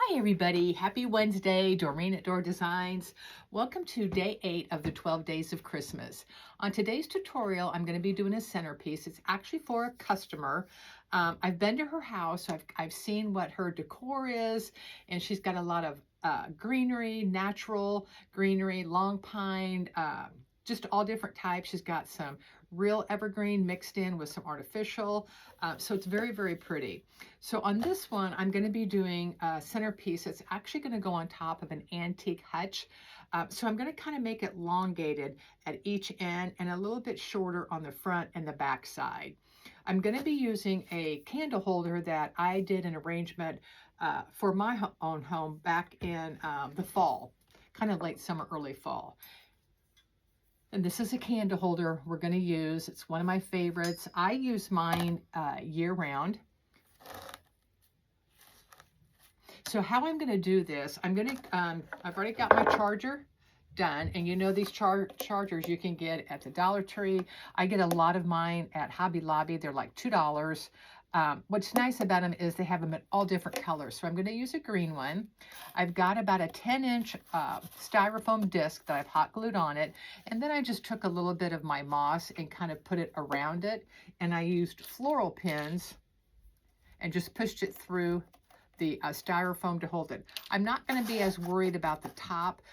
Hi everybody, happy Wednesday, Doreen at Door Designs. Welcome to day 8 of the 12 days of Christmas. On today's tutorial, I'm going to be doing a centerpiece. It's actually for a customer. I've been to her house, so I've seen what her decor is, and she's got a lot of greenery, natural greenery, long pine, just all different types. She's got some real evergreen mixed in with some artificial, so it's very, very pretty. So on this one, I'm going to be doing a centerpiece. It's actually going to go on top of an antique hutch. So I'm going to kind of make it elongated at each end and a little bit shorter on the front and the back side. I'm going to be using a candle holder that I did an arrangement for my own home back in the fall, kind of late summer, early fall. And this is a candle holder we're going to use. It's one of my favorites. I use mine year round. So how I'm going to do this, I've already got my charger done, and you know these chargers you can get at the Dollar Tree. I get a lot of mine at Hobby Lobby. They're like $2. What's nice about them is they have them in all different colors. So I'm going to use a green one. I've got about a 10-inch styrofoam disc that I've hot glued on it. And then I just took a little bit of my moss and kind of put it around it. And I used floral pins and just pushed it through the styrofoam to hold it. I'm not going to be as worried about the top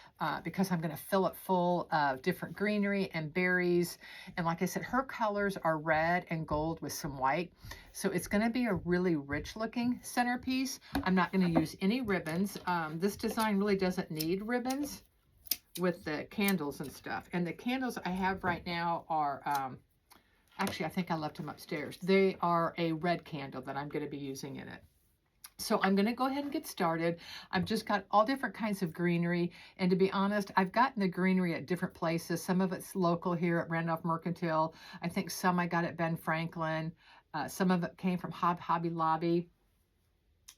because I'm going to fill it full of different greenery and berries. And like I said, her colors are red and gold with some white. So it's going to be a really rich looking centerpiece. I'm not going to use any ribbons. This design really doesn't need ribbons with the candles and stuff. And the candles I have right now are, actually I think I left them upstairs. They are a red candle that I'm going to be using in it. So I'm going to go ahead and get started. I've just got all different kinds of greenery. And to be honest, I've gotten the greenery at different places. Some of it's local here at Randolph Mercantile. I think some I got at Ben Franklin. Some of it came from Hobby Lobby.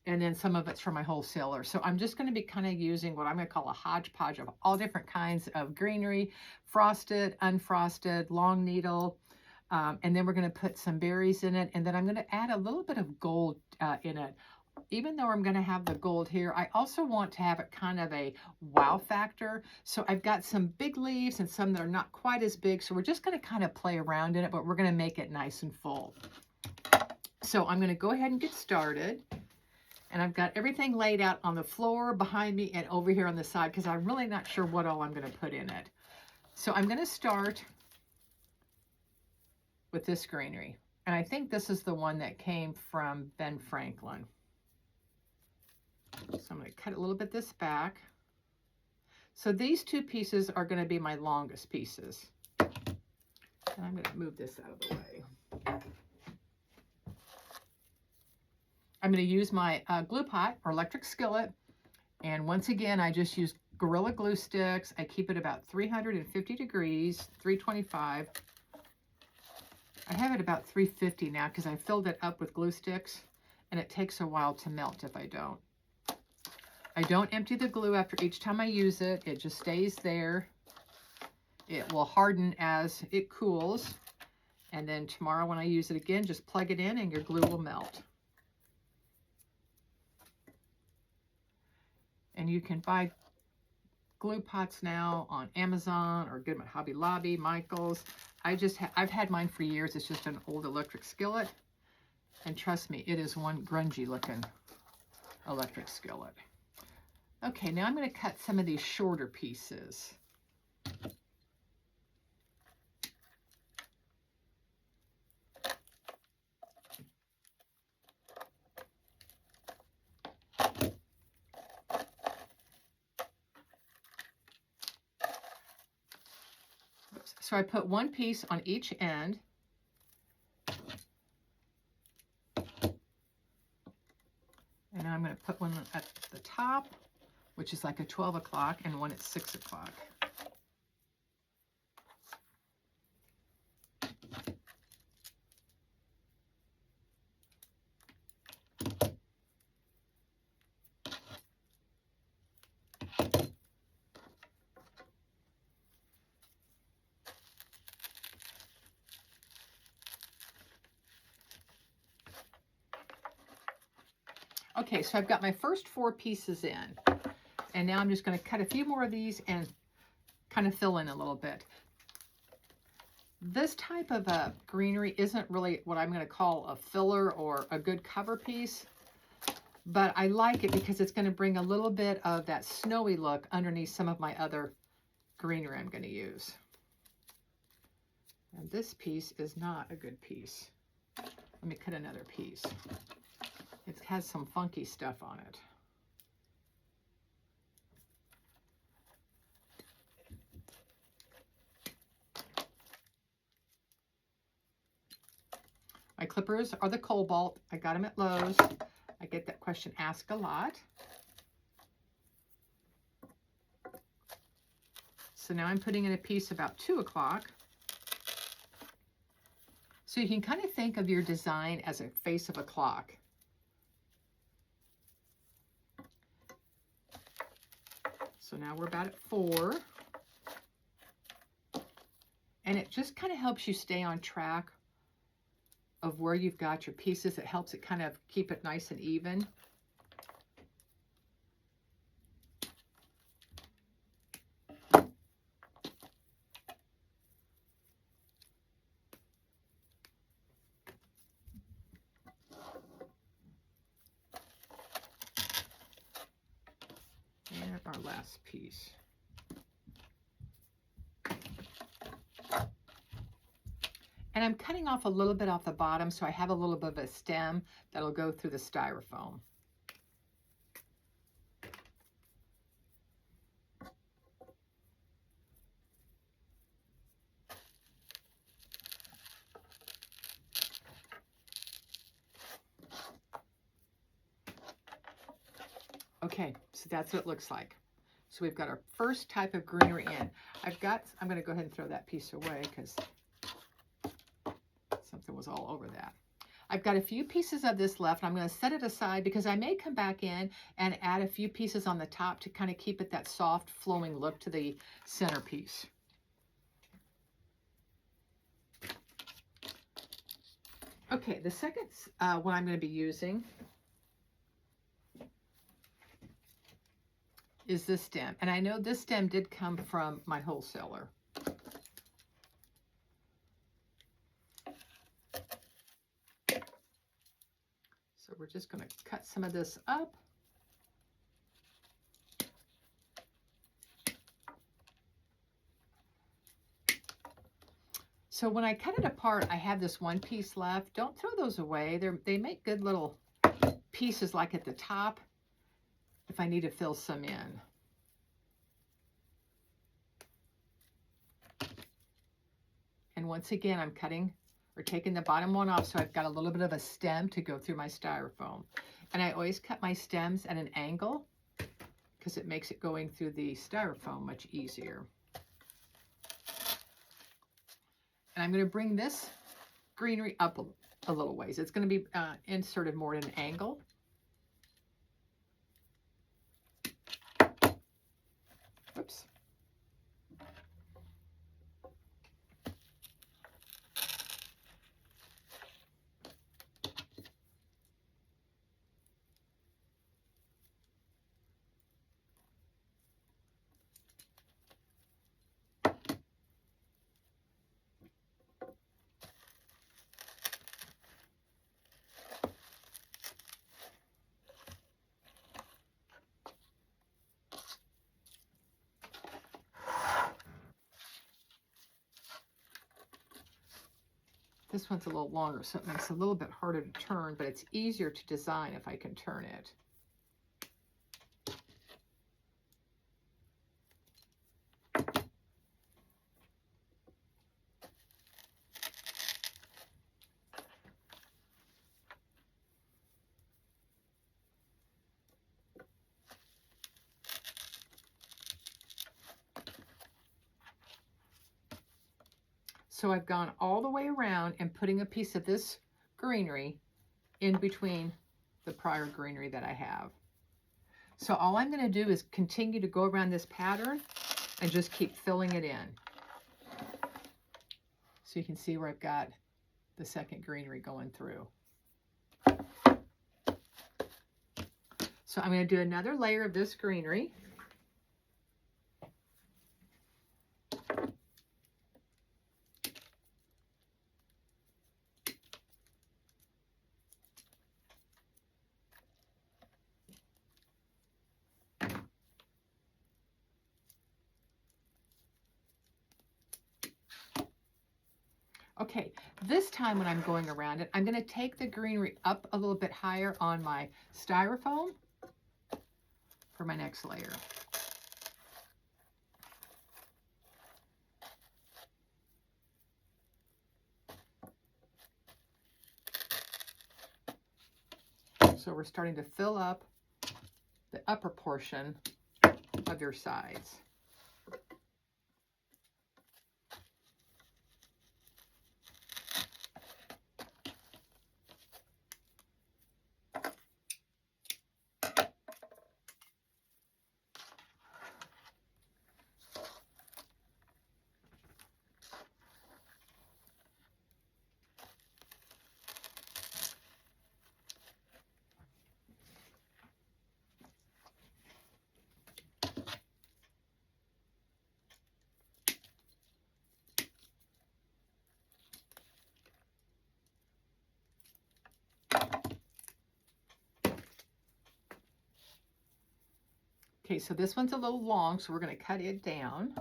And then some of it's from my wholesaler. So I'm just going to be kind of using what I'm going to call a hodgepodge of all different kinds of greenery, frosted, unfrosted, long needle. And then we're going to put some berries in it. And then I'm going to add a little bit of gold in it. Even though I'm going to have the gold here, I also want to have it kind of a wow factor. So I've got some big leaves and some that are not quite as big. So we're just going to kind of play around in it, but we're going to make it nice and full. So I'm going to go ahead and get started. And I've got everything laid out on the floor behind me and over here on the side because I'm really not sure what all I'm going to put in it. So I'm going to start with this greenery. And I think this is the one that came from Ben Franklin. So I'm going to cut a little bit this back. So these two pieces are going to be my longest pieces. And I'm going to move this out of the way. I'm going to use my glue pot or electric skillet. And once again, I just use Gorilla Glue sticks. I keep it about 350 degrees, 325. I have it about 350 now because I filled it up with glue sticks. And it takes a while to melt if I don't. I don't empty the glue after each time I use it. It just stays there. It will harden as it cools. And then tomorrow when I use it again, just plug it in and your glue will melt. And you can buy glue pots now on Amazon or get them at Hobby Lobby, Michael's. I've had mine for years. It's just an old electric skillet. And trust me, it is one grungy looking electric skillet. Okay, now I'm going to cut some of these shorter pieces. So I put one piece on each end. And I'm going to put one at the top, which is like a 12 o'clock, and one at 6 o'clock. Okay, so I've got my first 4 pieces in, and now I'm just going to cut a few more of these and kind of fill in a little bit. This type of greenery isn't really what I'm going to call a filler or a good cover piece, but I like it because it's going to bring a little bit of that snowy look underneath some of my other greenery I'm going to use. And this piece is not a good piece. Let me cut another piece. It has some funky stuff on it. My clippers are the Cobalt. I got them at Lowe's. I get that question asked a lot. So now I'm putting in a piece about 2 o'clock. So you can kind of think of your design as a face of a clock. So now we're about at 4. And it just kind of helps you stay on track of where you've got your pieces. It helps it kind of keep it nice and even. And our last piece. And I'm cutting off a little bit off the bottom so I have a little bit of a stem that'll go through the styrofoam. Okay, so that's what it looks like. So we've got our first type of greenery in. I'm going to go ahead and throw that piece away because something was all over that. I've got a few pieces of this left. I'm going to set it aside because I may come back in and add a few pieces on the top to kind of keep it that soft flowing look to the centerpiece. Okay, the second one I'm going to be using is this stem. And I know this stem did come from my wholesaler. So we're just going to cut some of this up. So when I cut it apart, I have this one piece left. Don't throw those away. They make good little pieces like at the top if I need to fill some in. And once again, I'm cutting or taking the bottom one off so I've got a little bit of a stem to go through my styrofoam. And I always cut my stems at an angle because it makes it going through the styrofoam much easier. And I'm going to bring this greenery up a little ways. It's going to be inserted more at an angle. Whoops. This one's a little longer, so it makes it a little bit harder to turn, but it's easier to design if I can turn it. So I've gone all the way around and putting a piece of this greenery in between the prior greenery that I have. So all I'm going to do is continue to go around this pattern and just keep filling it in. So you can see where I've got the second greenery going through. So I'm going to do another layer of this greenery. Okay, this time when I'm going around it, I'm going to take the greenery up a little bit higher on my styrofoam for my next layer. So we're starting to fill up the upper portion of your sides. Okay, so this one's a little long, so we're going to cut it down.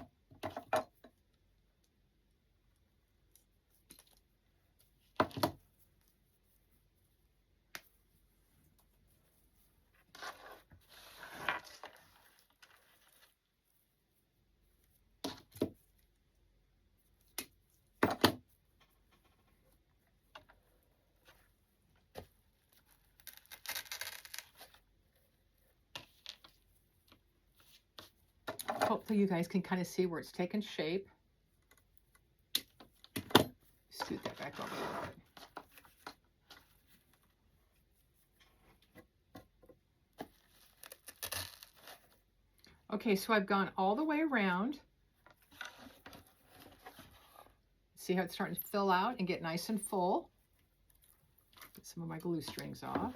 Hopefully you guys can kind of see where it's taken shape. Scoot that back over a little bit. Okay, so I've gone all the way around. See how it's starting to fill out and get nice and full. Get some of my glue strings off.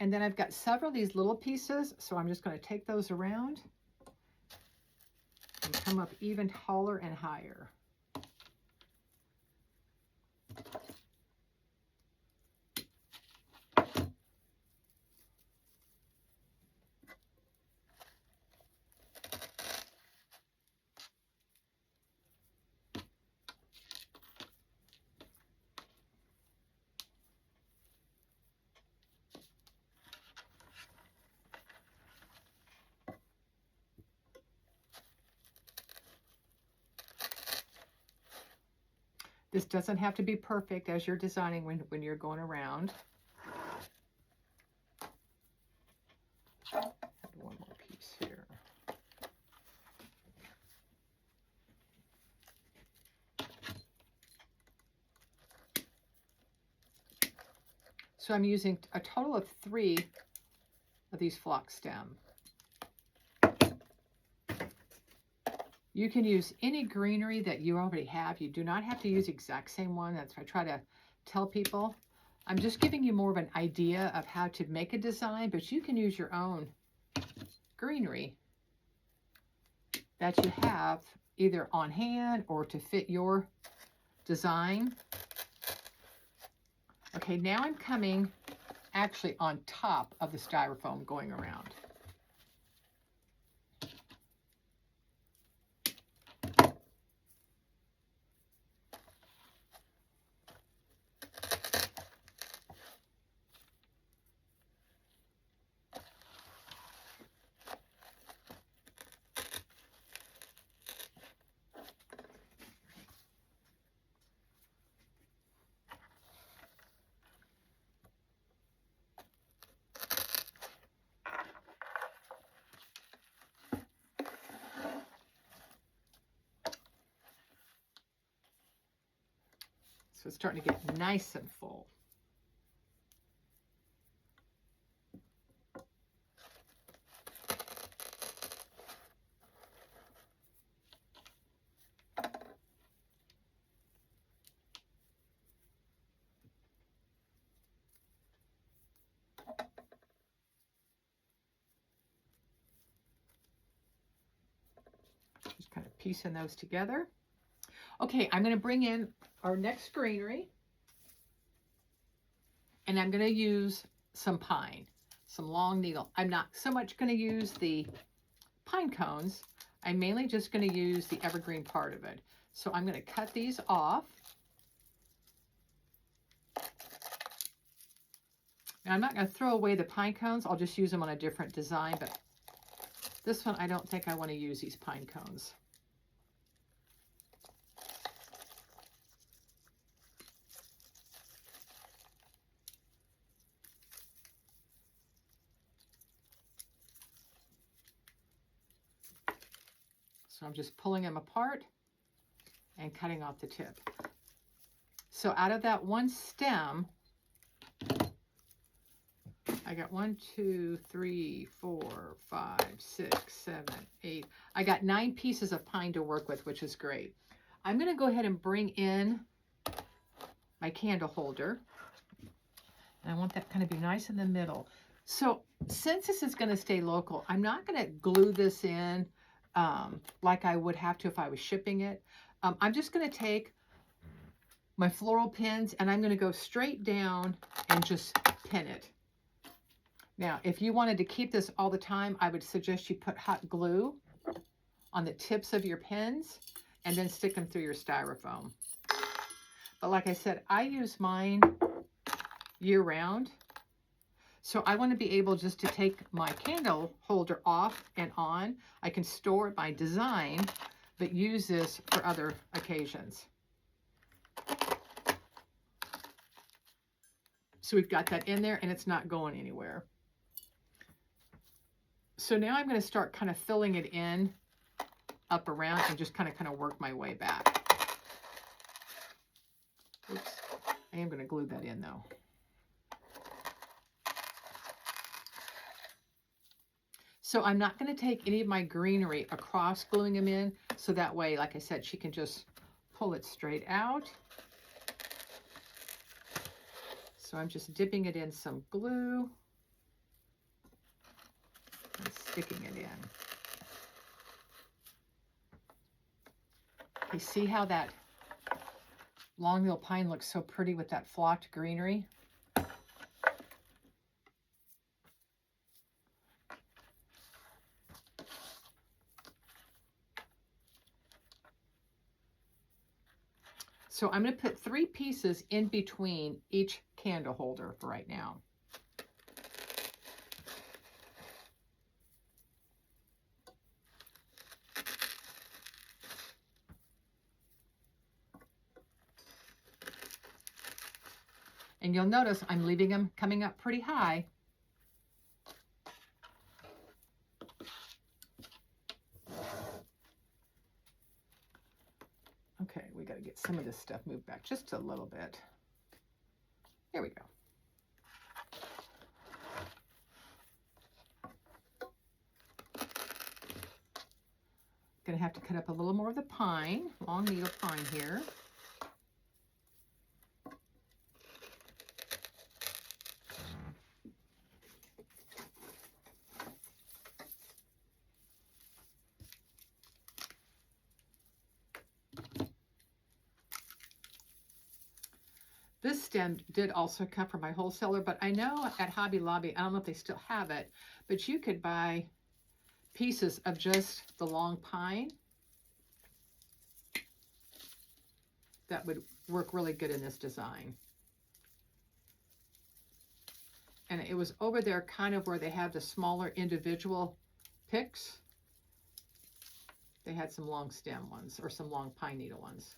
And then I've got several of these little pieces, so I'm just going to take those around and come up even taller and higher. This doesn't have to be perfect as you're designing when you're going around. Add one more piece here. So I'm using a total of 3 of these flock stem. You can use any greenery that you already have. You do not have to use the exact same one. That's what I try to tell people. I'm just giving you more of an idea of how to make a design, but you can use your own greenery that you have either on hand or to fit your design. Okay, now I'm coming actually on top of the styrofoam going around. So it's starting to get nice and full. piecing those together. Okay, I'm going to bring in our next greenery, and I'm going to use some pine, some long needle. I'm not so much going to use the pine cones. I'm mainly just going to use the evergreen part of it. So I'm going to cut these off. Now I'm not going to throw away the pine cones. I'll just use them on a different design, but this one I don't think I want to use these pine cones. So I'm just pulling them apart and cutting off the tip. So out of that one stem, I got 1, 2, 3, 4, 5, 6, 7, 8. I got 9 pieces of pine to work with, which is great. I'm going to go ahead and bring in my candle holder. And I want that kind of be nice in the middle. So since this is going to stay local, I'm not going to glue this in like I would have to if I was shipping it. I'm just going to take my floral pins and I'm going to go straight down and just pin it. Now, if you wanted to keep this all the time, I would suggest you put hot glue on the tips of your pins and then stick them through your styrofoam. But like I said, I use mine year round. So I want to be able just to take my candle holder off and on. I can store it by design, but use this for other occasions. So we've got that in there and it's not going anywhere. So now I'm going to start kind of filling it in up around and just kind of work my way back. Oops. I am going to glue that in though. So I'm not going to take any of my greenery across gluing them in. So that way, like I said, she can just pull it straight out. So I'm just dipping it in some glue and sticking it in. You see how that long needle pine looks so pretty with that flocked greenery? So I'm going to put 3 pieces in between each candle holder for right now. And you'll notice I'm leaving them coming up pretty high. Okay, we got to get some of this stuff moved back just a little bit. Here we go. Gonna have to cut up a little more of the pine, long needle pine here. This stem did also come from my wholesaler, but I know at Hobby Lobby, I don't know if they still have it, but you could buy pieces of just the long pine that would work really good in this design. And it was over there kind of where they have the smaller individual picks. They had some long stem ones or some long pine needle ones.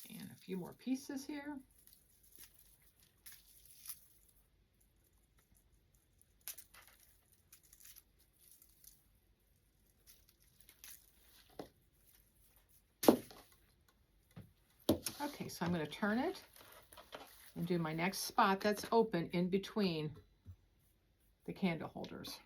And a few more pieces here. Okay, so I'm going to turn it and do my next spot that's open in between the candle holders.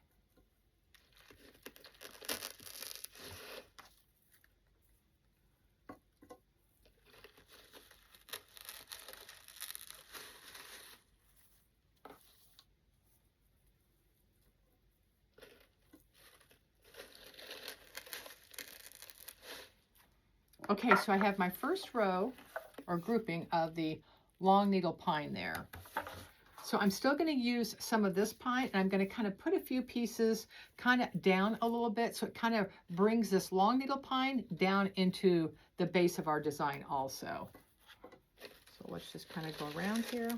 Okay, so I have my first row or grouping of the long needle pine there. So I'm still going to use some of this pine, and I'm going to kind of put a few pieces kind of down a little bit, so it kind of brings this long needle pine down into the base of our design also. So let's just kind of go around here.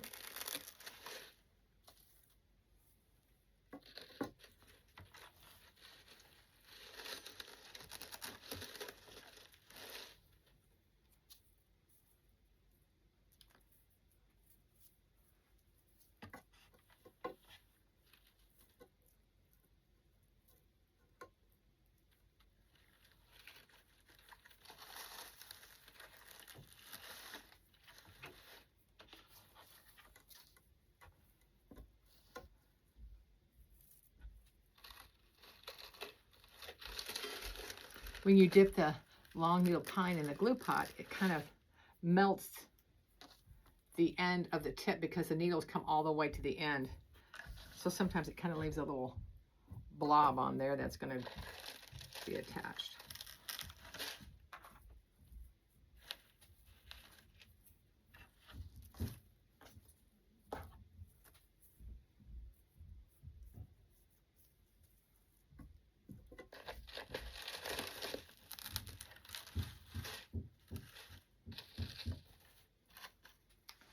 When you dip the long needle pine in the glue pot, it kind of melts the end of the tip because the needles come all the way to the end. So sometimes it kind of leaves a little blob on there that's going to be attached.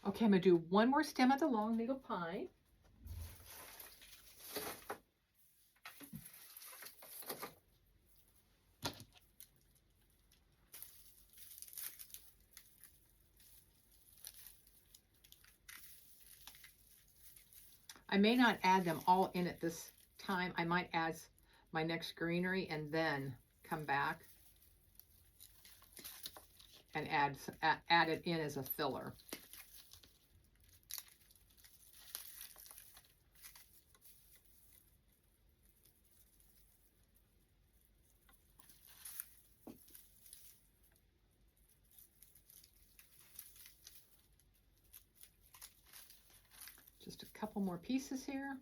Okay, I'm going to do one more stem of the long needle pine. I may not add them all in at this time. I might add my next greenery and then come back and add it in as a filler. Just a couple more pieces here.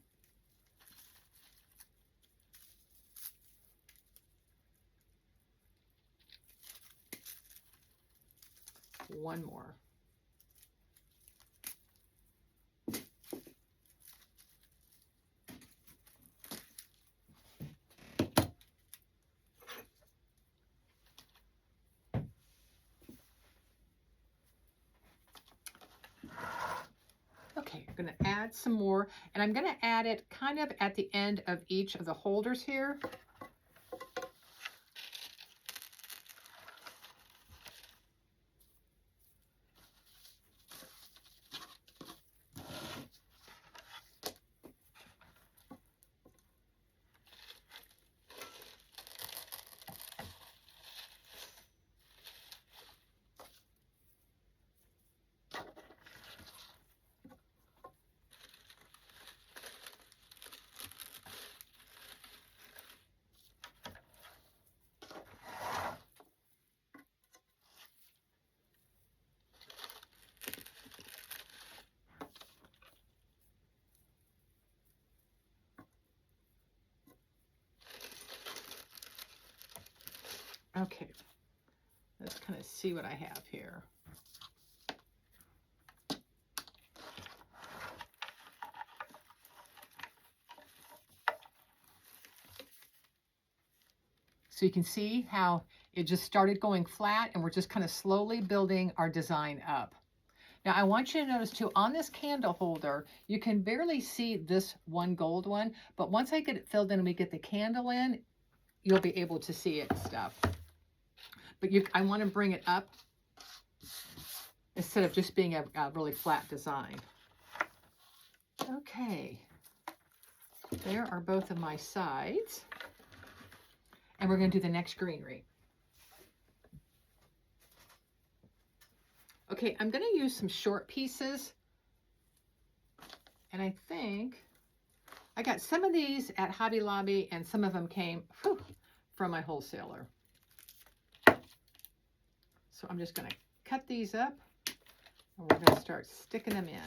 One more. Okay, I'm going to add some more, and I'm going to add it kind of at the end of each of the holders here. Okay, let's kind of see what I have here. So you can see how it just started going flat, and we're just kind of slowly building our design up. Now I want you to notice too, on this candle holder, you can barely see this one gold one, but once I get it filled in and we get the candle in, you'll be able to see it and stuff. But I want to bring it up instead of just being a really flat design. Okay, there are both of my sides. And we're going to do the next greenery. Okay, I'm going to use some short pieces. And I think I got some of these at Hobby Lobby, and some of them came from my wholesaler. So I'm just going to cut these up, and we're going to start sticking them in.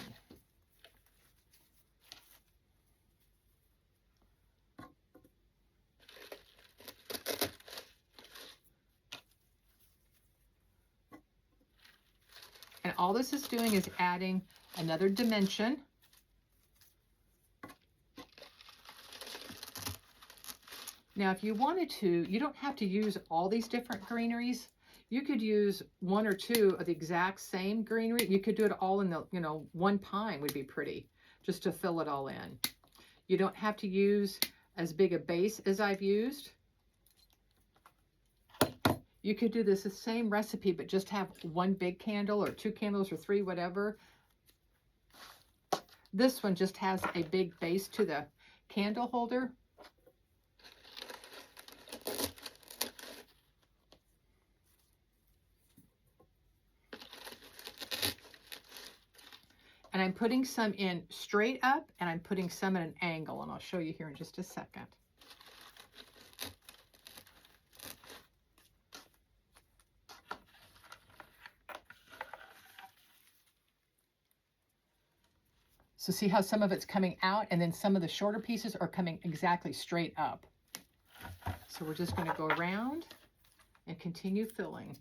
all this is doing is adding another dimension. Now, if you wanted to, you don't have to use all these different greeneries. You could use one or two of the exact same greenery. You could do it all in the, you know, one pine would be pretty, just to fill it all in. You don't have to use as big a base as I've used. You could do this the same recipe, but just have one big candle or two candles or three, whatever. This one just has a big base to the candle holder. And I'm putting some in straight up, and I'm putting some at an angle, and I'll show you here in just a second. So see how some of it's coming out, and then some of the shorter pieces are coming exactly straight up. So we're just going to go around and continue filling.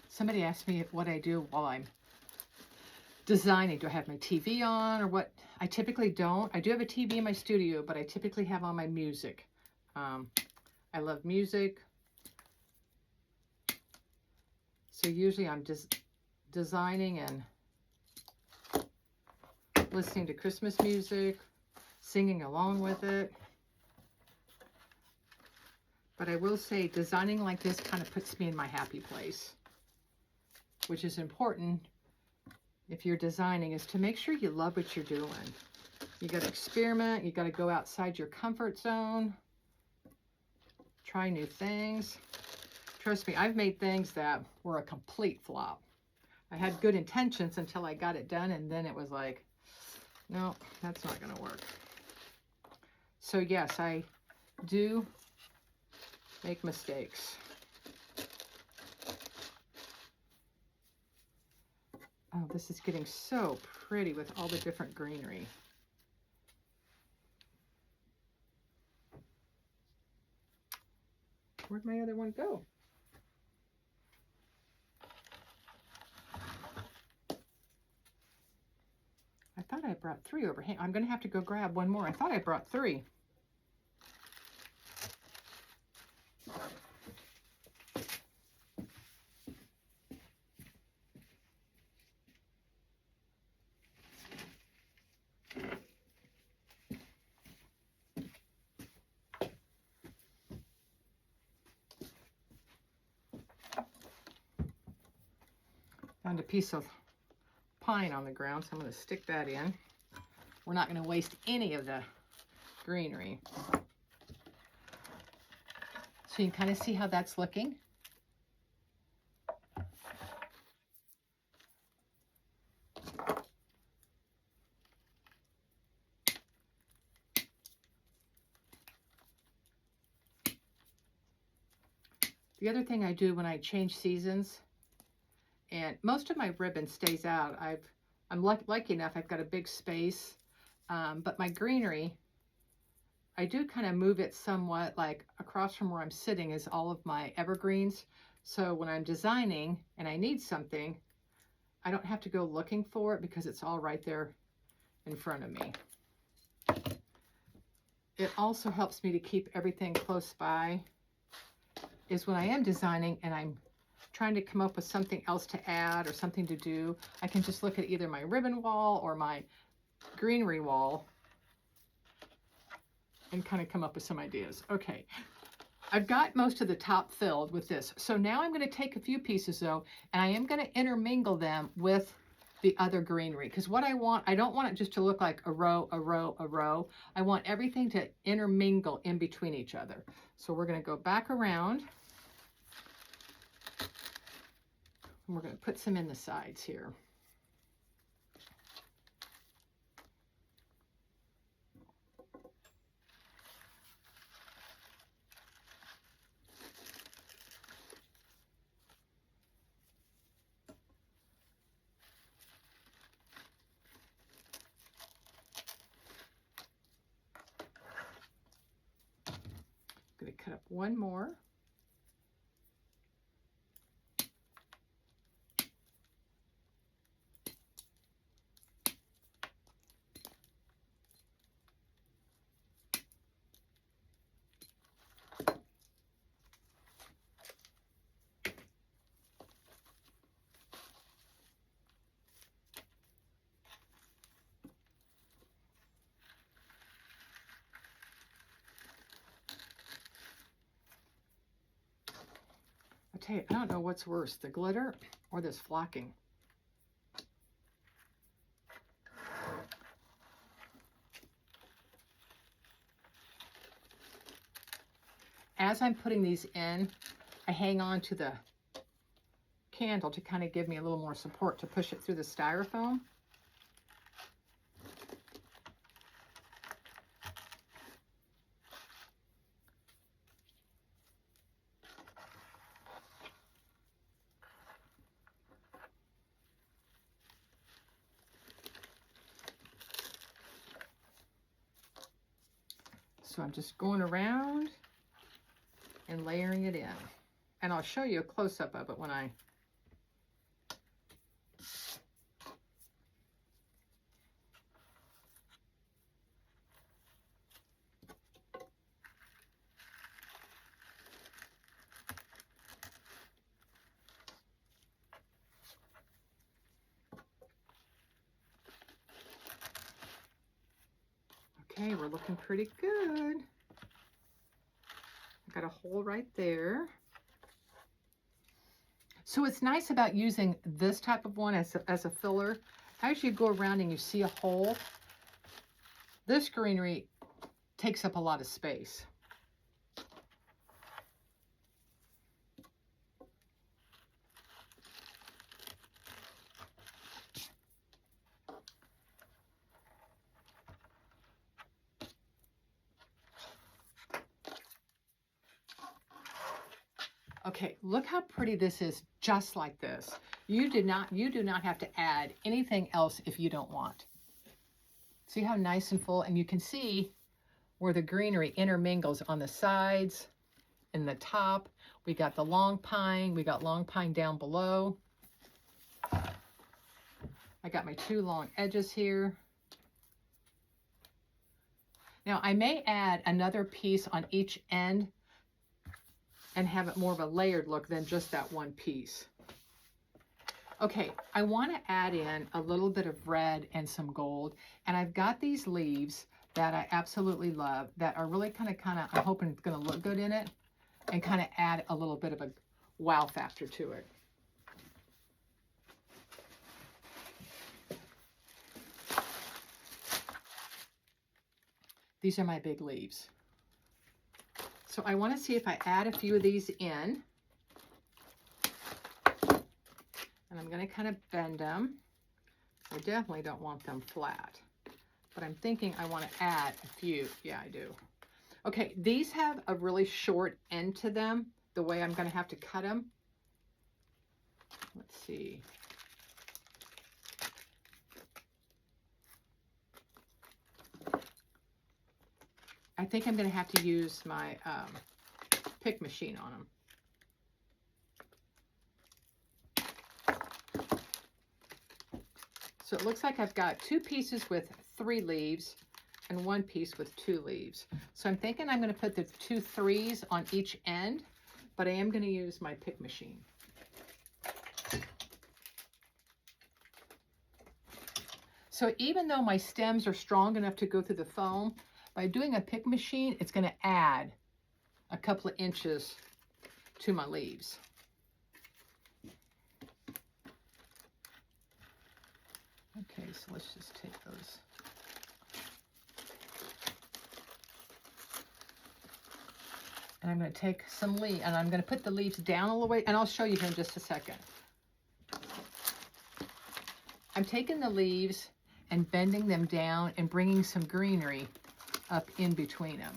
Somebody asked me what I do while I'm designing. Do I have my TV on or what? I typically don't. I do have a TV in my studio, but I typically have on my music. I love music. So usually I'm just designing and listening to Christmas music, singing along with it. But I will say designing like this kind of puts me in my happy place, which is important if you're designing, is to make sure you love what you're doing. You got to experiment. You got to go outside your comfort zone. Try new things. Trust me, I've made things that were a complete flop. I had good intentions until I got it done, and then it was like, no, that's not going to work. So yes, I do make mistakes. Oh, this is getting so pretty with all the different greenery. Where'd my other one go? I thought I brought three over. Hey, I'm going to have to go grab one more. I thought I brought three. Found a piece of pine on the ground, so I'm going to stick that in. We're not going to waste any of the greenery. So you can kind of see how that's looking. The other thing I do when I change seasons, and most of my ribbon stays out. I'm lucky enough, I've got a big space, but my greenery, I do kind of move it somewhat, like across from where I'm sitting is all of my evergreens. So when I'm designing and I need something, I don't have to go looking for it because it's all right there in front of me. It also helps me to keep everything close by, is when I am designing and I'm trying to come up with something else to add or something to do, I can just look at either my ribbon wall or my greenery wall and kind of come up with some ideas. Okay, I've got most of the top filled with this. So now I'm going to take a few pieces though, and I am going to intermingle them with the other greenery, because what I don't want it just to look like a row, a row, a row. I want everything to intermingle in between each other. So we're going to go back around. And we're going to put some in the sides here. one more. I tell you, I don't know what's worse, the glitter or this flocking. As I'm putting these in, I hang on to the candle to kind of give me a little more support to push it through the styrofoam. So I'm just going around and layering it in. And I'll show you a close-up of it when I... Okay, we're looking pretty good. I got a hole right there. So what's nice about using this type of one as a filler, as you go around and you see a hole, this greenery takes up a lot of space. Okay, look how pretty this is just like this. You do not have to add anything else if you don't want. See how nice and full, and you can see where the greenery intermingles on the sides and the top. We got the long pine, we got long pine down below. I got my two long edges here. Now I may add another piece on each end and have it more of a layered look than just that one piece. Okay, I want to add in a little bit of red and some gold, and I've got these leaves that I absolutely love that are really kind of, I'm hoping it's going to look good in it and kind of add a little bit of a wow factor to it. These are my big leaves. So I want to see if I add a few of these in. And I'm going to kind of bend them. I definitely don't want them flat. But I'm thinking I want to add a few. Yeah, I do. Okay, these have a really short end to them, the way I'm going to have to cut them. Let's see. I think I'm going to have to use my pick machine on them. So it looks like I've got two pieces with 3 leaves and one piece with 2 leaves. So I'm thinking I'm going to put the 2 3s on each end, but I am going to use my pick machine. So even though my stems are strong enough to go through the foam, by doing a pick machine, it's going to add a couple of inches to my leaves. Okay, so let's just take those. And I'm going to take some leaves, and I'm going to put the leaves down all the way, and I'll show you here in just a second. I'm taking the leaves and bending them down and bringing some greenery up in between them.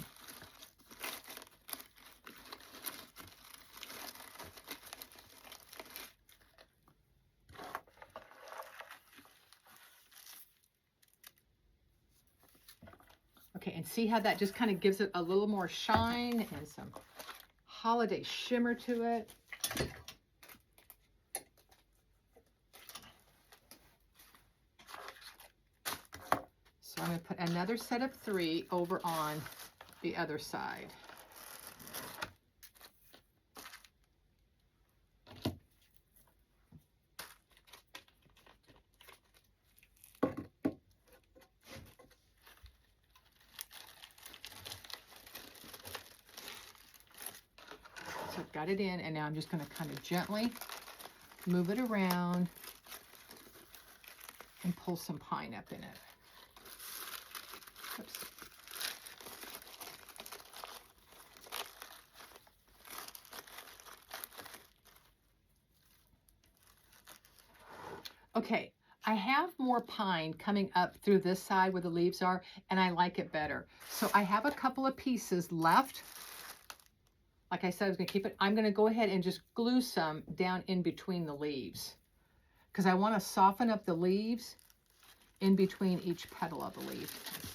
Okay, and see how that just kind of gives it a little more shine and some holiday shimmer to it. So I'm going to put another set of 3 over on the other side. So I've got it in, and now I'm just going to kind of gently move it around and pull some pine up in it. Oops. Okay, I have more pine coming up through this side where the leaves are, and I like it better. So I have a couple of pieces left. Like I said, I was going to keep it. I'm going to go ahead and just glue some down in between the leaves because I want to soften up the leaves in between each petal of the leaf.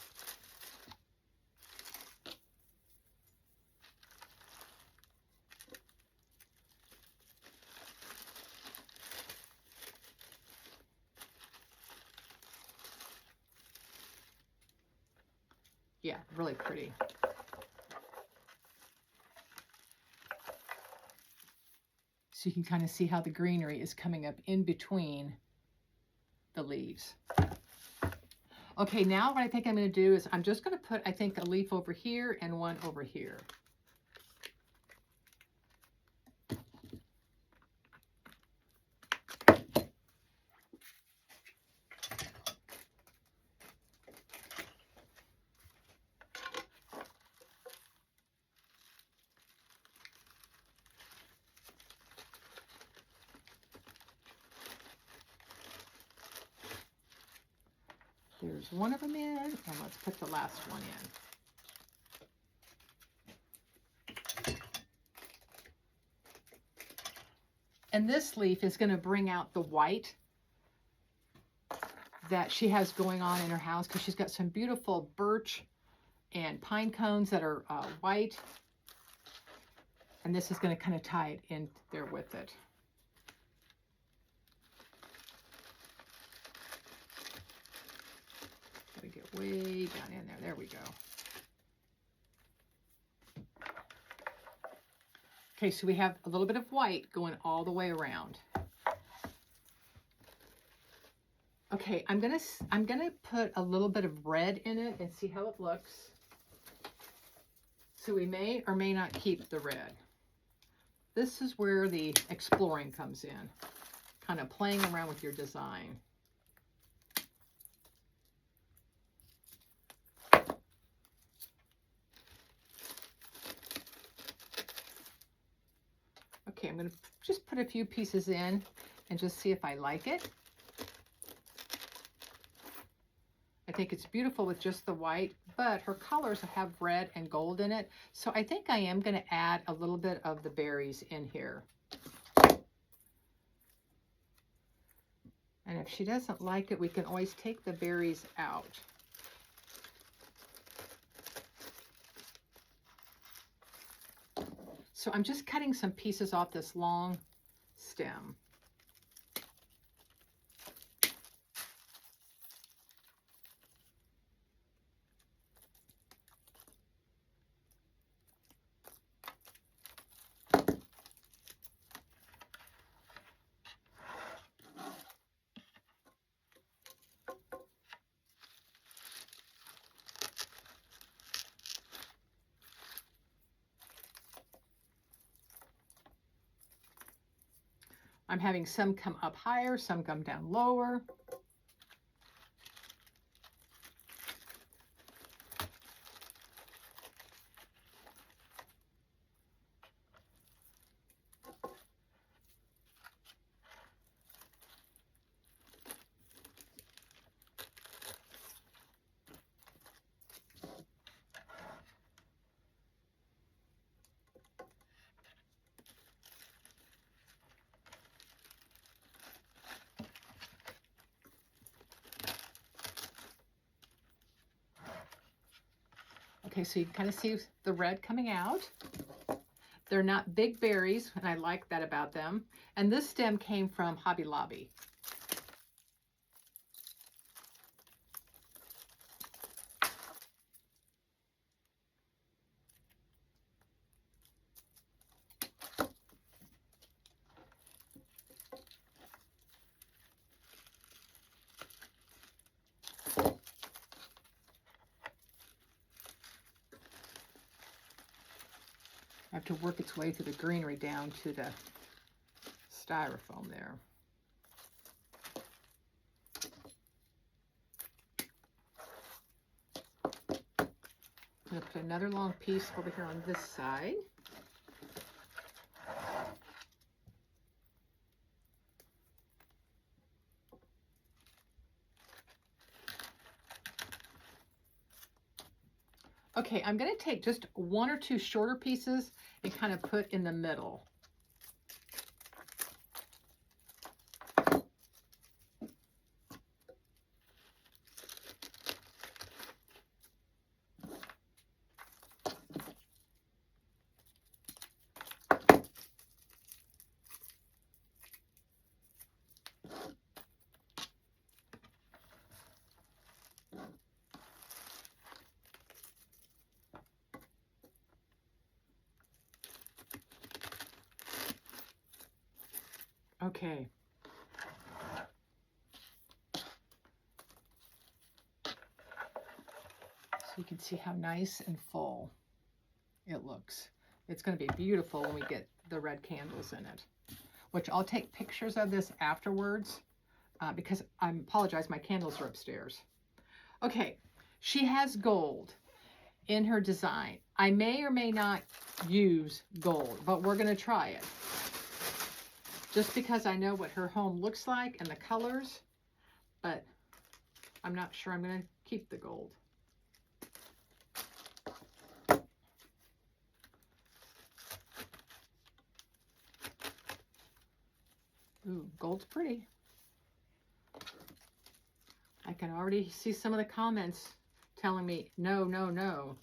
Yeah, really pretty. So you can kind of see how the greenery is coming up in between the leaves. Okay, now what I think I'm going to do is I'm just going to put, I think, a leaf over here and one over here. There's one of them in, and let's put the last one in. And this leaf is going to bring out the white that she has going on in her house because she's got some beautiful birch and pine cones that are white. And this is going to kind of tie it in there with it. Gotta get way down in there. There we go. Okay, so we have a little bit of white going all the way around. Okay, I'm gonna put a little bit of red in it and see how it looks. So we may or may not keep the red. This is where the exploring comes in, kind of playing around with your design. Okay, I'm going to just put a few pieces in and just see if I like it. I think it's beautiful with just the white, but her colors have red and gold in it. So I think I am going to add a little bit of the berries in here. And if she doesn't like it, we can always take the berries out. So I'm just cutting some pieces off this long stem. I'm having some come up higher, some come down lower. Okay, so you can kind of see the red coming out. They're not big berries, and I like that about them. And this stem came from Hobby Lobby. I have to work its way through the greenery down to the styrofoam there. I'm going to put another long piece over here on this side. Okay, I'm going to take just one or two shorter pieces and kind of put in the middle. Okay. So you can see how nice and full it looks. It's going to be beautiful when we get the red candles in it, which I'll take pictures of this afterwards because I apologize, my candles are upstairs. Okay, she has gold in her design. I may or may not use gold, but we're going to try it. Just because I know what her home looks like and the colors, but I'm not sure I'm going to keep the gold. Ooh, gold's pretty. I can already see some of the comments telling me, no, no, no.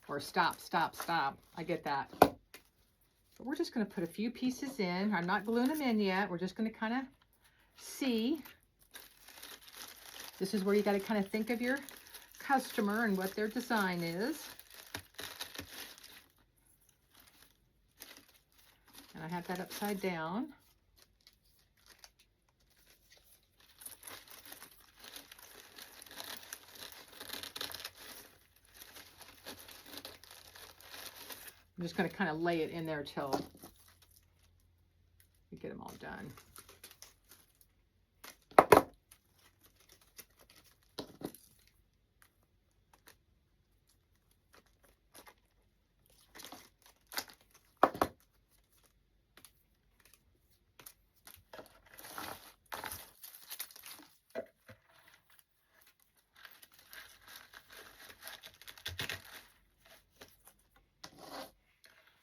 Or stop, stop, stop. I get that. But we're just going to put a few pieces in. I'm not gluing them in yet. We're just going to kind of see. This is where you got to kind of think of your customer and what their design is. And I have that upside down. I'm just going to kind of lay it in there till we get them all done.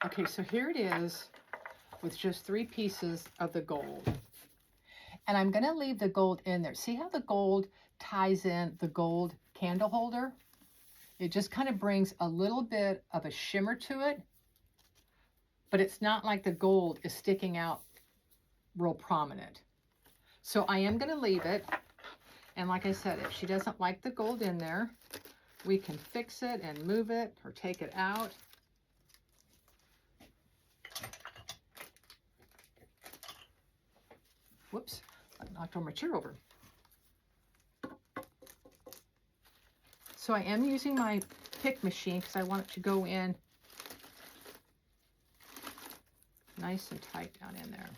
Okay, so here it is with just 3 pieces of the gold. And I'm going to leave the gold in there. See how the gold ties in the gold candle holder? It just kind of brings a little bit of a shimmer to it, but it's not like the gold is sticking out real prominent. So I am going to leave it. And like I said, if she doesn't like the gold in there, we can fix it and move it or take it out. Whoops, I knocked my chair over. So I am using my pick machine because I want it to go in nice and tight down in there.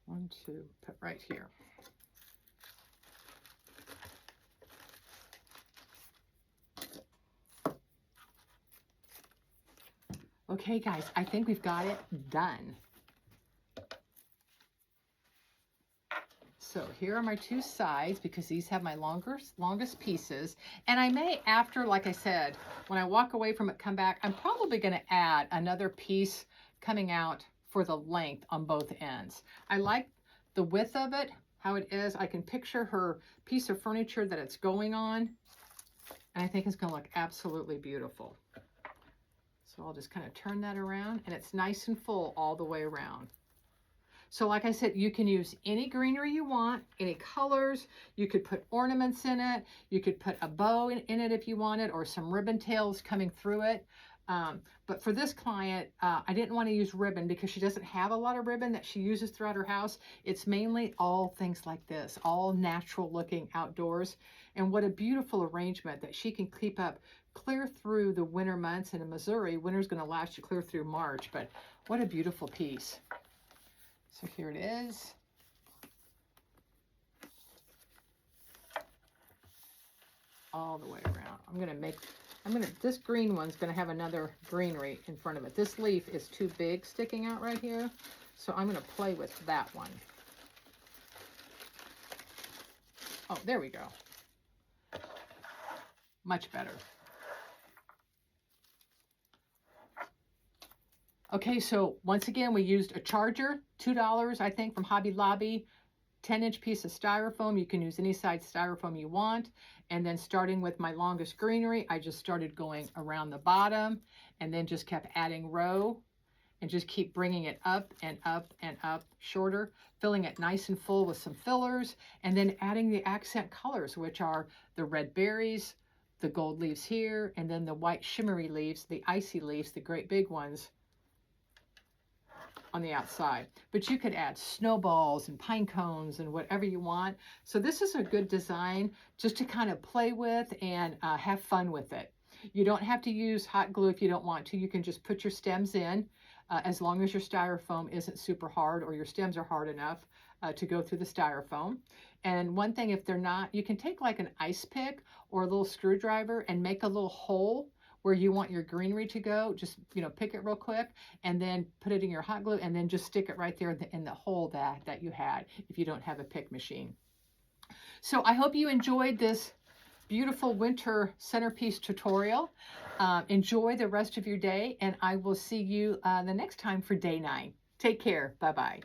One, two, put right here. Okay, guys, I think we've got it done. So here are my two sides because these have my longest pieces. And I may, after, like I said, when I walk away from it, come back, I'm probably going to add another piece coming out for the length on both ends. I like the width of it, how it is. I can picture her piece of furniture that it's going on. And I think it's going to look absolutely beautiful. So I'll just kind of turn that around, and it's nice and full all the way around. So like I said, you can use any greenery you want, any colors. You could put ornaments in it. You could put a bow in it if you wanted, or some ribbon tails coming through it. But for this client, I didn't want to use ribbon because she doesn't have a lot of ribbon that she uses throughout her house. It's mainly all things like this, all natural looking outdoors. And what a beautiful arrangement that she can keep up clear through the winter months. And in Missouri, winter's going to last you clear through March, but what a beautiful piece. So here it is. All the way around. This green one's gonna have another greenery in front of it. This leaf is too big sticking out right here, so I'm gonna play with that one. Oh, there we go. Much better. Okay, so once again, we used a charger, $2, I think, from Hobby Lobby, 10-inch piece of styrofoam. You can use any size styrofoam you want. And then starting with my longest greenery, I just started going around the bottom and then just kept adding row and just keep bringing it up and up and up, shorter, filling it nice and full with some fillers, and then adding the accent colors, which are the red berries, the gold leaves here, and then the white shimmery leaves, the icy leaves, the great big ones on the outside. But you could add snowballs and pine cones and whatever you want. So this is a good design just to kind of play with and have fun with it. You don't have to use hot glue if you don't want to. You can just put your stems in as long as your styrofoam isn't super hard or your stems are hard enough to go through the styrofoam. And one thing, if they're not, you can take like an ice pick or a little screwdriver and make a little hole where you want your greenery to go. Just, pick it real quick and then put it in your hot glue and then just stick it right there in the hole that you had if you don't have a pick machine. So I hope you enjoyed this beautiful winter centerpiece tutorial. Enjoy the rest of your day, and I will see you the next time for day 9. Take care. Bye-bye.